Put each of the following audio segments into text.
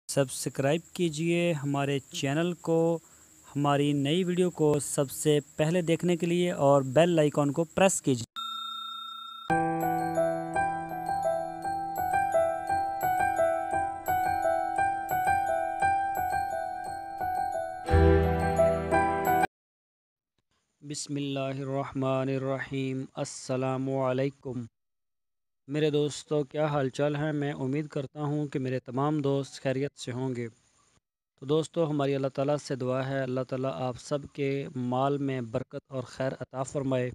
Subscribe कीजिए हमारे channel को, हमारी नई वीडियो को सबसे पहले देखने के लिए और बेल आइकॉन को प्रेस कीजिए। बिस्मिल्लाहिर्रहमानिर्रहीम। अस्सलामुअलैकुम मेरे दोस्तों, क्या हाल चाल है। मैं उम्मीद करता हूँ कि मेरे तमाम दोस्त खैरियत से होंगे। तो दोस्तों, हमारी अल्लाह ताला से दुआ है, अल्लाह ताला आप सब के माल में बरकत और खैर अता फ़रमाए।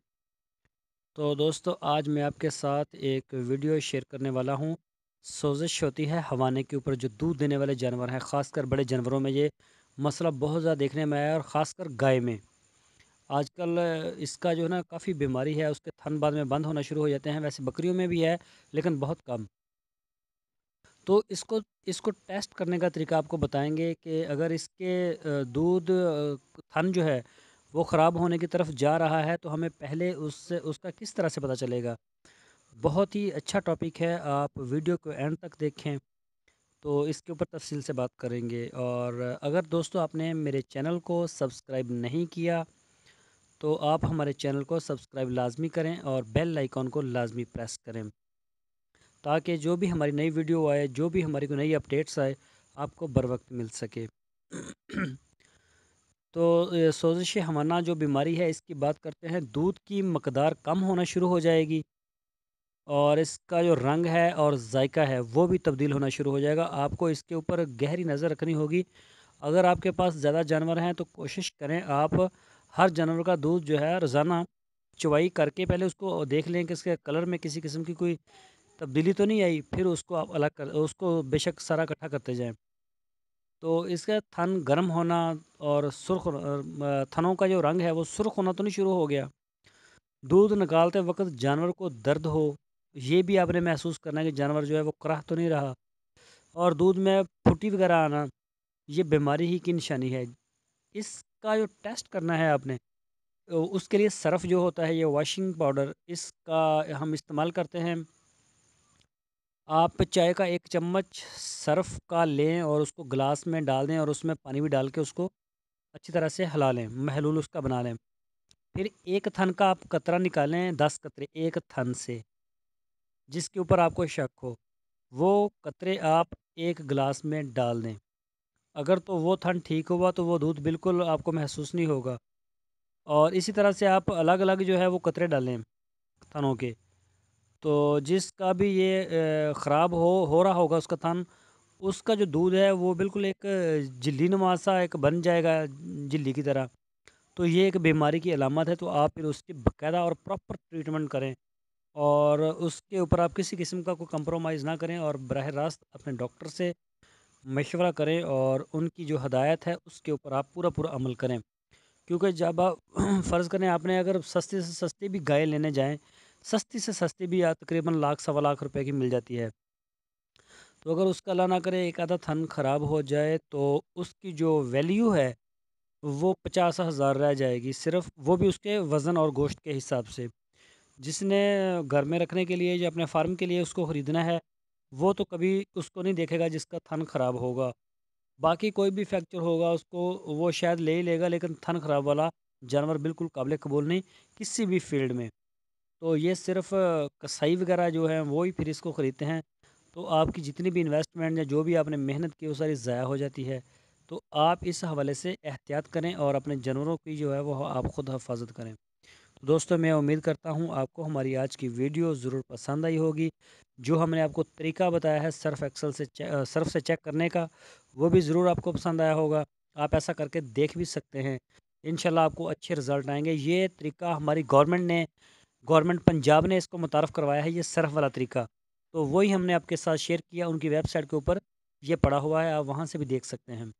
तो दोस्तों, आज मैं आपके साथ एक वीडियो शेयर करने वाला हूँ। सोजिश होती है हवाने के ऊपर, जो दूध देने वाले जानवर हैं, ख़ासकर बड़े जानवरों में ये मसला बहुत ज़्यादा देखने में आया है, और ख़ासकर गाय में। आजकल इसका जो है ना काफ़ी बीमारी है, उसके थन बाद में बंद होना शुरू हो जाते हैं। वैसे बकरियों में भी है, लेकिन बहुत कम। तो इसको टेस्ट करने का तरीका आपको बताएंगे कि अगर इसके दूध थन जो है वो ख़राब होने की तरफ जा रहा है, तो हमें पहले उसका किस तरह से पता चलेगा। बहुत ही अच्छा टॉपिक है, आप वीडियो को एंड तक देखें तो इसके ऊपर तफसील से बात करेंगे। और अगर दोस्तों आपने मेरे चैनल को सब्सक्राइब नहीं किया तो आप हमारे चैनल को सब्सक्राइब लाजमी करें और बेल आइकॉन को लाजमी प्रेस करें, ताकि जो भी हमारी नई वीडियो आए, जो भी हमारी कोई नई अपडेट्स आए, आपको बर वक्त मिल सके। तो सोजिश हमाना जो बीमारी है, इसकी बात करते हैं। दूध की मकदार कम होना शुरू हो जाएगी, और इसका जो रंग है और जायका है वो भी तब्दील होना शुरू हो जाएगा। आपको इसके ऊपर गहरी नज़र रखनी होगी। अगर आपके पास ज़्यादा जानवर हैं तो कोशिश करें आप हर जानवर का दूध जो है रोज़ाना चवाई करके पहले उसको देख लें कि इसके कलर में किसी किस्म की कोई तब्दीली तो नहीं आई। फिर उसको आप अलग कर, उसको बेशक सारा इकट्ठा करते जाएं। तो इसका थन गर्म होना और सुर्ख थनों का जो रंग है वो सुर्ख होना तो नहीं शुरू हो गया। दूध निकालते वक्त जानवर को दर्द हो, ये भी आपने महसूस करना है कि जानवर जो है वो कराह तो नहीं रहा। और दूध में फुटी वगैरह आना, ये बीमारी ही की निशानी है। इसका जो टेस्ट करना है आपने, उसके लिए सर्फ़ जो होता है, ये वॉशिंग पाउडर, इसका हम इस्तेमाल करते हैं। आप चाय का 1 चम्मच सर्फ़ का लें और उसको गिलास में डाल दें, और उसमें पानी भी डाल के उसको अच्छी तरह से हिला लें, महलूल उसका बना लें। फिर एक थन का आप कतरा निकालें, 10 कतरे एक थन से, जिसके ऊपर आपको शक हो, वो कतरे आप एक गिलास में डाल दें। अगर तो वो थन ठीक हुआ तो वो दूध बिल्कुल आपको महसूस नहीं होगा। और इसी तरह से आप अलग अलग जो है वो कतरे डालें थनों के। तो जिसका भी ये ख़राब हो रहा होगा उसका थन, उसका जो दूध है वो बिल्कुल एक झिल्ली नुमा सा एक बन जाएगा, झिल्ली की तरह। तो ये एक बीमारी की अलामत है। तो आप फिर उसकी बाकायदा और प्रॉपर ट्रीटमेंट करें, और उसके ऊपर आप किसी किस्म का कोई कंप्रोमाइज़ ना करें, और बराह रास्त अपने डॉक्टर से मशवरा करें, और उनकी जो हदायत है उसके ऊपर आप पूरा पूरा अमल करें। क्योंकि जब आप फ़र्ज़ करें, आपने अगर सस्ती से सस्ती भी गाय लेने जाएँ, सस्ती से सस्ती भी तकरीबन लाख सवा लाख रुपए की मिल जाती है। तो अगर उसका अल्लाह ना करे एक आधा थन ख़राब हो जाए, तो उसकी जो वैल्यू है वो 50,000 रह जाएगी, सिर्फ़ वो भी उसके वज़न और गोश्त के हिसाब से। जिसने घर में रखने के लिए या अपने फार्म के लिए उसको ख़रीदना है, वो तो कभी उसको नहीं देखेगा जिसका थन ख़राब होगा। बाकी कोई भी फ्रैक्चर होगा उसको वो शायद ले ही लेगा, लेकिन थन ख़राब वाला जानवर बिल्कुल काबिल कबूल नहीं किसी भी फील्ड में। तो ये सिर्फ़ कसाई वगैरह जो हैं वो ही फिर इसको ख़रीदते हैं। तो आपकी जितनी भी इन्वेस्टमेंट या जो भी आपने मेहनत की वो सारी ज़ाया हो जाती है। तो आप इस हवाले से एहतियात करें, और अपने जानवरों की जो है वो आप ख़ुद हिफाजत करें। तो दोस्तों, मैं उम्मीद करता हूँ आपको हमारी आज की वीडियो ज़रूर पसंद आई होगी। जो हमने आपको तरीका बताया है सर्फ से चेक करने का, वो भी ज़रूर आपको पसंद आया होगा। आप ऐसा करके देख भी सकते हैं, इंशाल्लाह आपको अच्छे रिज़ल्ट आएंगे। ये तरीका हमारी गवर्नमेंट पंजाब ने इसको मुतारफ़ करवाया है, ये सर्फ वाला तरीका। तो वही हमने आपके साथ शेयर किया, उनकी वेबसाइट के ऊपर ये पड़ा हुआ है, आप वहाँ से भी देख सकते हैं।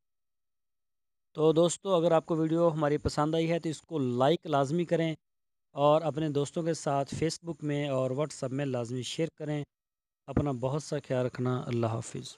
तो दोस्तों, अगर आपको वीडियो हमारी पसंद आई है तो इसको लाइक लाजमी करें, और अपने दोस्तों के साथ फेसबुक में और व्हाट्सएप में लाजमी शेयर करें। अपना बहुत सा ख्याल रखना। अल्लाह हाफिज़।